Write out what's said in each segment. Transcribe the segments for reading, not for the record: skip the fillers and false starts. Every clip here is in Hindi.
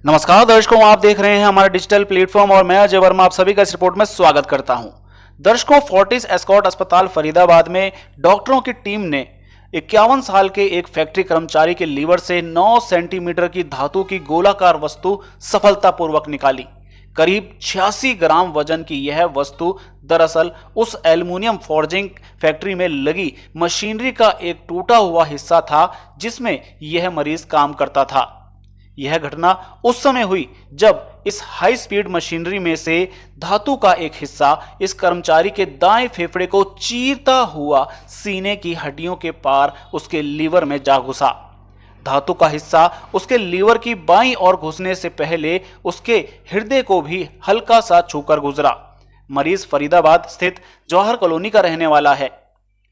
नमस्कार दर्शकों, आप देख रहे हैं हमारा डिजिटल प्लेटफॉर्म और मैं अजय वर्मा आप सभी का इस रिपोर्ट में स्वागत करता हूं। दर्शकों, फोर्टिस एस्कॉर्ट अस्पताल फरीदाबाद में डॉक्टरों की टीम ने 51 साल के एक फैक्ट्री कर्मचारी के लीवर से 9 सेंटीमीटर की धातु की गोलाकार वस्तु सफलतापूर्वक निकाली। करीब 86 ग्राम वजन की यह वस्तु दरअसल उस एल्युमिनियम फॉर्जिंग फैक्ट्री में लगी मशीनरी का एक टूटा हुआ हिस्सा था जिसमें यह मरीज काम करता था। यह घटना उस समय हुई जब इस हाई स्पीड मशीनरी में से धातु का एक हिस्सा इस कर्मचारी के दाएं फेफड़े को चीरता हुआ सीने की हड्डियों के पार उसके लीवर में जा घुसा। धातु का हिस्सा उसके लीवर की बाईं ओर घुसने से पहले उसके हृदय को भी हल्का सा छूकर गुजरा। मरीज फरीदाबाद स्थित जौहर कॉलोनी का रहने वाला है।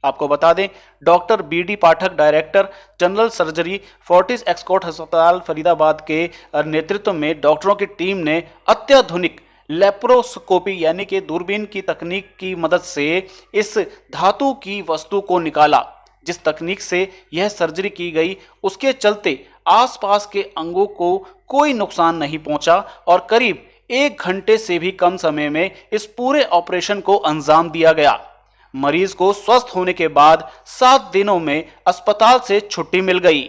आपको बता दें, doctor BD Pathak, director general surgery, Fortis Escort अस्पताल फरीदाबाद के नेतृत्व में डॉक्टरों की टीम ने अत्याधुनिक लेप्रोस्कोपी यानी कि दूरबीन की तकनीक की मदद से इस धातु की वस्तु को निकाला। जिस तकनीक से यह सर्जरी की गई उसके चलते आसपास के अंगों को कोई नुकसान नहीं पहुंचा और करीब 1 घंटे से भी कम समय में इस पूरे ऑपरेशन को अंजाम दिया गया। मरीज को स्वस्थ होने के बाद 7 दिनों में अस्पताल से छुट्टी मिल गई।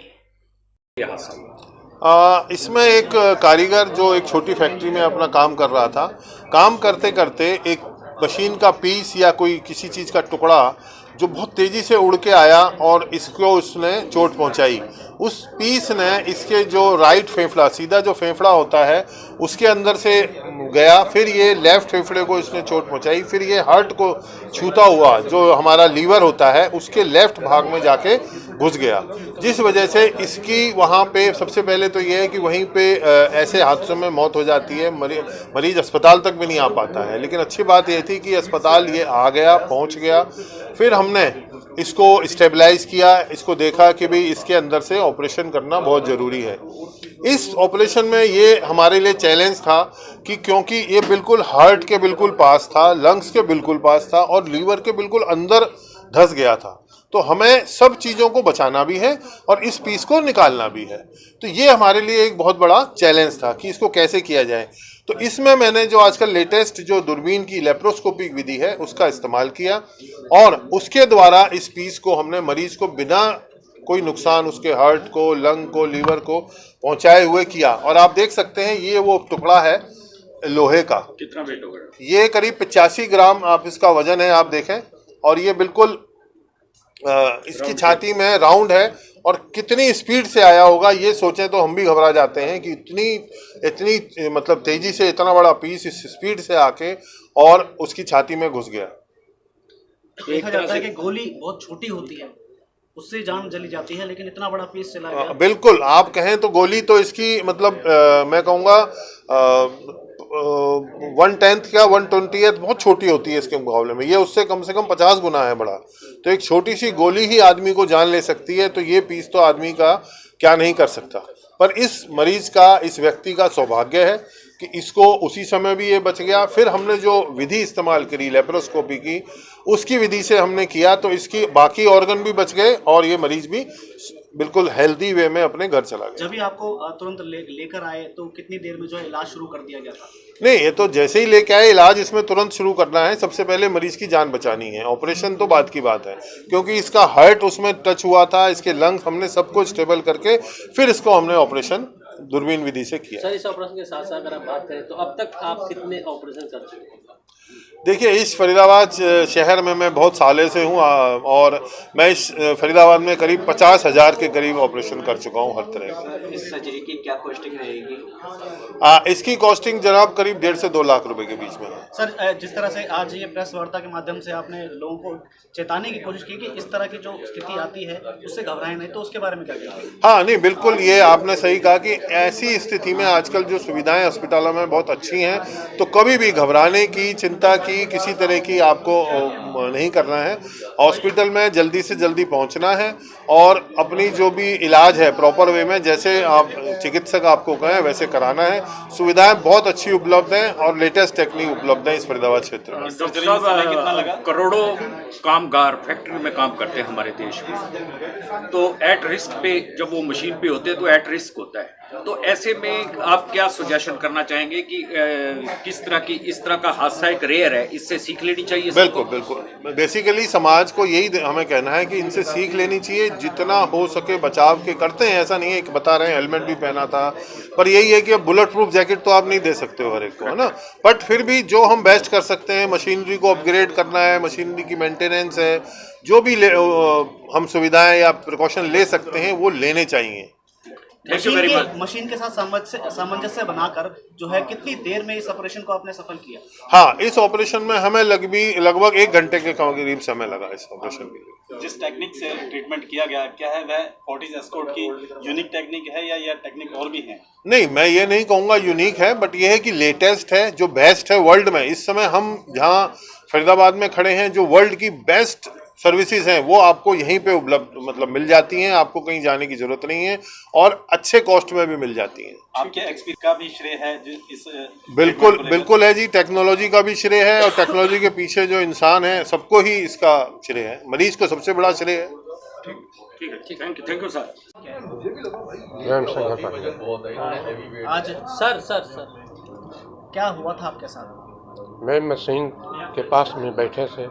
इसमें एक कारीगर जो एक छोटी फैक्ट्री में अपना काम कर रहा था, काम करते करते एक मशीन का पीस या कोई किसी चीज़ का टुकड़ा जो बहुत तेज़ी से उड़ के आया और इसको उसने चोट पहुंचाई। उस पीस ने इसके जो राइट फेफड़ा, सीधा जो फेफड़ा होता है, उसके अंदर से गया, फिर ये लेफ्ट फेफड़े को इसने चोट पहुंचाई, फिर ये हार्ट को छूता हुआ जो हमारा लीवर होता है उसके लेफ्ट भाग में जाके घुस गया, जिस वजह से इसकी वहाँ पे सबसे पहले तो ये है कि वहीं पे ऐसे हादसों में मौत हो जाती है। मरीज अस्पताल तक भी नहीं आ पाता है। लेकिन अच्छी बात ये थी कि अस्पताल ये आ गया, पहुँच गया। फिर हमने इसको स्टेबलाइज किया, इसको देखा कि भाई इसके अंदर से ऑपरेशन करना बहुत ज़रूरी है। इस ऑपरेशन में ये हमारे लिए चैलेंज था कि क्योंकि ये बिल्कुल हार्ट के बिल्कुल पास था, लंग्स के बिल्कुल पास था और लीवर के बिल्कुल अंदर धंस गया था, तो हमें सब चीज़ों को बचाना भी है और इस पीस को निकालना भी है। तो ये हमारे लिए एक बहुत बड़ा चैलेंज था कि इसको कैसे किया जाए। तो इसमें मैंने जो आजकल लेटेस्ट जो दूरबीन की लेप्रोस्कोपिक विधि है उसका इस्तेमाल किया और उसके द्वारा इस पीस को हमने मरीज को बिना कोई नुकसान उसके हार्ट को, लंग को, लीवर को पहुंचाए हुए किया। और आप देख सकते हैं ये वो टुकड़ा है लोहे का। कितना वेट होगा? ये करीब 85 ग्राम आप इसका वजन है, आप देखें। और ये बिल्कुल इसकी छाती में राउंड है और कितनी स्पीड से आया होगा ये सोचें तो हम भी घबरा जाते हैं कि इतनी मतलब तेजी से इतना बड़ा पीस इस स्पीड से आके और उसकी छाती में घुस गया। देखा जाता है कि गोली बहुत छोटी होती है, उससे जान चली जाती है, लेकिन इतना बड़ा पीस चला गया। बिल्कुल, आप कहें तो गोली तो इसकी मतलब मैं कहूँगा 1/10 या 1/20 बहुत छोटी होती है इसके मुकाबले में। ये उससे कम से कम 50 गुना है बड़ा। तो एक छोटी सी गोली ही आदमी को जान ले सकती है, तो ये पीस तो आदमी का क्या नहीं कर सकता। पर इस मरीज का, इस व्यक्ति का सौभाग्य है कि इसको उसी समय भी ये बच गया। फिर हमने जो विधि इस्तेमाल करी लेप्रोस्कोपी की, उसकी विधि से हमने किया तो इसकी बाकी ऑर्गन भी बच गए और ये मरीज भी बिल्कुल हेल्दी वे में अपने घर चला गया। जब भी आपको तुरंत लेकर आए तो कितनी देर में जो है इलाज शुरू कर दिया गया था? नहीं, ये तो जैसे ही लेके आए इलाज इसमें तुरंत शुरू करना है। सबसे पहले मरीज की जान बचानी है, ऑपरेशन तो बाद की बात है, क्योंकि इसका हार्ट उसमें टच हुआ था, इसके लंग्स, हमने सब कुछ स्टेबल करके फिर इसको हमने ऑपरेशन दूरबीन विधि से किया। सर, इस ऑपरेशन के साथ साथ अगर आप बात करें तो अब तक आप कितने ऑपरेशन कर चुके हैं? देखिए, इस फरीदाबाद शहर में मैं बहुत सालों से हूँ और मैं इस फरीदाबाद में करीब 50,000 के करीब ऑपरेशन कर चुका हूँ हर तरह का। इस सर्जरी की क्या कॉस्टिंग रहेगी? इसकी कॉस्टिंग जनाब करीब 1.5 से 2 लाख रुपए के बीच में है। सर, जिस तरह से आज ये प्रेस वार्ता के माध्यम से आपने लोगों को चेताने की कोशिश की कि इस तरह की जो स्थिति आती है उससे घबराएं नहीं, तो उसके बारे में क्या कहेंगे? हाँ, नहीं, बिल्कुल, ये आपने सही कहा कि ऐसी स्थिति में आजकल जो सुविधाएं अस्पतालों में बहुत अच्छी हैं, तो कभी भी घबराने की, चिंता की, किसी तरह की आपको नहीं करना है। हॉस्पिटल में जल्दी से जल्दी पहुंचना है और अपनी जो भी इलाज है प्रॉपर वे में, जैसे आप चिकित्सक आपको कहें वैसे कराना है। सुविधाएं बहुत अच्छी उपलब्ध हैं और लेटेस्ट टेक्निक उपलब्ध है इस फरीदाबाद क्षेत्र में। सब करोड़ों कामगार फैक्ट्री में काम करते हैं हमारे देश में, तो एट रिस्क पे जब वो मशीन पे होते हैं तो एट रिस्क होता है। तो ऐसे में आप क्या सजेशन करना चाहेंगे कि किस तरह की इस तरह का हादसा एक रेयर है, इससे सीख लेनी चाहिए? बिल्कुल बिल्कुल, बेसिकली समाज को यही हमें कहना है कि इनसे सीख लेनी चाहिए, जितना हो सके बचाव के करते हैं। ऐसा नहीं है कि बता रहे हैं हेलमेट भी पहना था, पर यही है कि अब बुलेट प्रूफ जैकेट तो आप नहीं दे सकते हो हर एक को, है ना। बट फिर भी जो हम बेस्ट कर सकते हैं, मशीनरी को अपग्रेड करना है, मशीनरी की मेंटेनेंस है, जो भी हम सुविधाएं या प्रिकॉशन ले सकते हैं वो लेने चाहिए। मशीन के साथ सामंजस्य बनाकर जो है कितनी देर में इस ऑपरेशन को आपने सफल किया? हाँ, इस ऑपरेशन में हमें लगभग 1 घंटे के करीब समय लगा इस ऑपरेशन के लिए। जिस टेक्निक से ट्रीटमेंट किया गया, क्या है वह फोर्टिस एस्कॉर्ट की यूनिक टेक्निक है या यह टेक्निक और भी है? नहीं, मैं ये नहीं कहूँगा यूनिक है, बट ये है कि लेटेस्ट है, जो बेस्ट है वर्ल्ड में। इस समय हम जहाँ फरीदाबाद में खड़े हैं, जो वर्ल्ड की बेस्ट सर्विसेज हैं वो आपको यहीं पे उपलब्ध मिल जाती हैं, आपको कहीं जाने की जरूरत नहीं है और अच्छे कॉस्ट में भी मिल जाती हैं। आपके एक्सपीरियंस का भी श्रेय है इस? बिल्कुल है जी, टेक्नोलॉजी का भी श्रेय है और टेक्नोलॉजी के पीछे जो इंसान है सबको ही इसका श्रेय है, मरीज को सबसे बड़ा श्रेय है। ठीक है, थैंक यू सर। आज सर क्या हुआ था आपके साथ? मैं मशीन के पास में बैठे थे,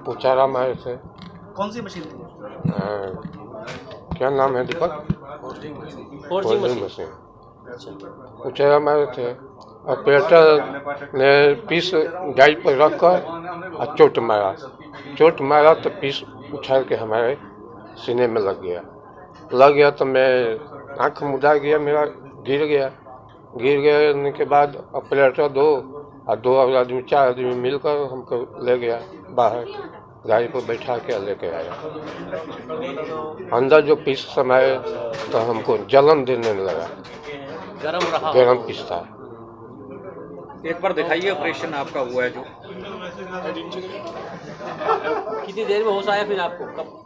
पूछा मारे थे। कौन सी मशीन थी? क्या नाम है दीपक? Forging machine. पूछा मारे थे, ऑपरेटर ने पीस गाड़ी पर रख कर और चोट मारा तो पीस उछाल के हमारे सीने में लग गया तो मैं आँख मुदा गया, मेरा गिर गया के बाद ऑपरेटर 2 आदमी 4 आदमी मिलकर हमको ले गया बाहर, गाड़ी पर बैठा के लेके आया। अंदर जो पीस समाये तो हमको जलन देने लगा, गरम पीस था। एक बार दिखाइए ऑपरेशन आपका हुआ है जो। कितनी देर में होश आया फिर आपको?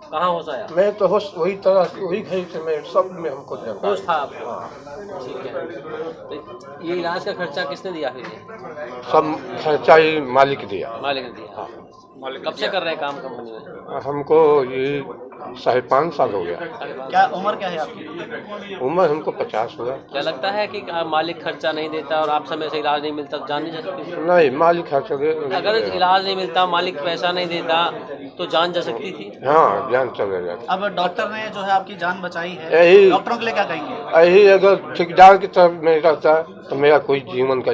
कहाँ होश आया? मैं तो वही घड़ी से मैं सब में हमको होश था आपको? ठीक है। तो ये इलाज का खर्चा किसने दिया फिर? सब खर्चा ही मालिक दिया। मालिक ने दिया। कब से कर रहे हैं काम कंपनी में? हमको ये 5.5 साल हो गया। क्या उम्र क्या है आपकी? उम्र हमको 50 हुआ। क्या लगता है कि मालिक खर्चा नहीं देता और आप समय से इलाज नहीं मिलता तो जान नहीं जा सकती? नहीं, मालिक खर्चा दे। अगर इलाज नहीं मिलता, मालिक पैसा नहीं देता तो जान जा सकती थी? हाँ, जान चले जाती। अब डॉक्टर ने जो है आपकी जान बचाई है, यही डॉक्टरों के लिए क्या कहेंगे? यही अगर ठेकेदार की तरफ में रहता तो मेरा कोई जीवन का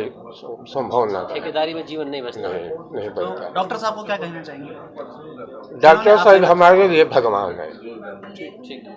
संभावना था। ठेकेदारी में जीवन नहीं बचता। नहीं तो बचता। डॉक्टर साहब को क्या कहना चाहेंगे? डॉक्टर साहब हमारे लिए भगवान है। ठीक है।